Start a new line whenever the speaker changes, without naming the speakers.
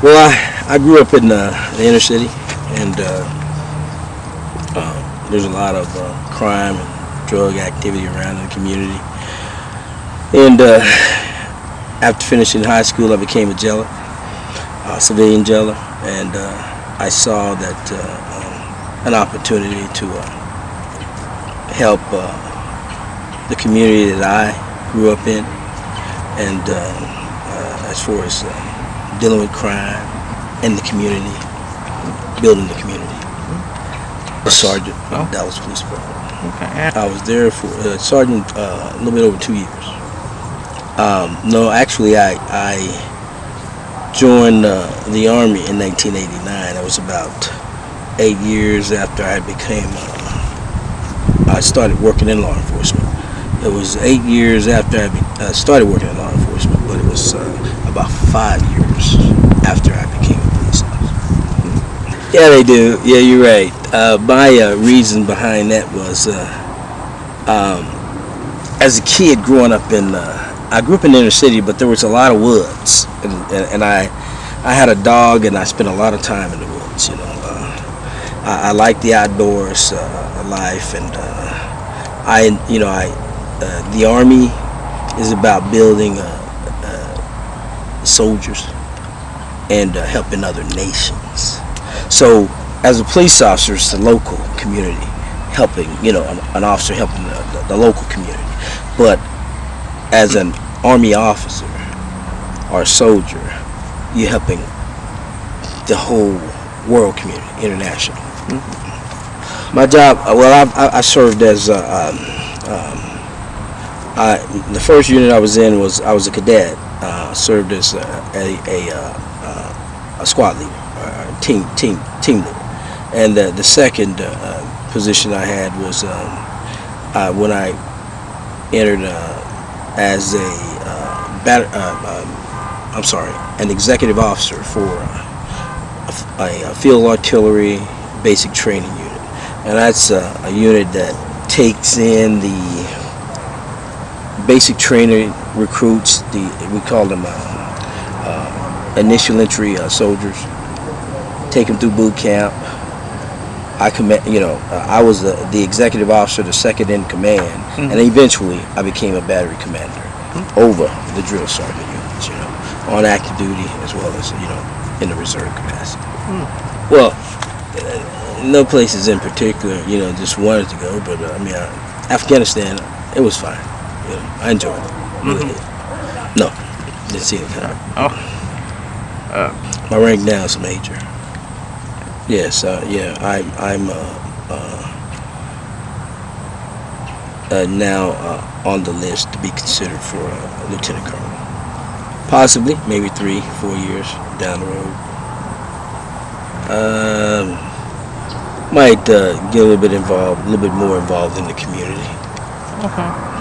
Well, I grew up in the inner city, and there's a lot of crime and drug activity around in the community. And after finishing high school, I became a jailer, civilian jailer, and I saw that an opportunity to help the community that I grew up in, and as far as dealing with crime in the community, building the community. A sergeant in
Oh,
Dallas Police Department.
okay.
I was there for sergeant a little bit over 2 years. No, actually, I joined the Army in 1989. That was about 8 years after I started working in law enforcement. It was 8 years after I started working in law enforcement, but it was about 5 years after I became a police officer. Yeah, they do. Yeah, you're right. My reason behind that was um, as a kid growing up I grew up in the inner city, but there was a lot of woods, and I had a dog, and I spent a lot of time in the woods. I like the outdoors life, and the army is about building soldiers and helping other nations. So, as a police officer, it's the local community helping. An officer helping the local community, but as an army officer or a soldier, you're helping the whole world community, international. My job, well, I served as the first unit I was in was I was a cadet. Served as a squad leader, team leader, and the second position I had was when I entered as an executive officer for a field artillery basic training unit, and that's a unit that takes in the basic training recruits. We call them initial entry soldiers. Take them through boot camp. I was the executive officer, the second in command,
Mm-hmm.
and eventually I became a battery commander over the drill sergeant units, on active duty as well as, in the reserve capacity. Well, no places in particular, just wanted to go, but Afghanistan, it was fine. I enjoyed it. Really did. No, didn't see it coming.
Oh,
My rank now is major. Yes, I'm now on the list to be considered for a lieutenant colonel. Possibly, maybe 3-4 years down the road. Might get a little bit more involved in the community.
okay.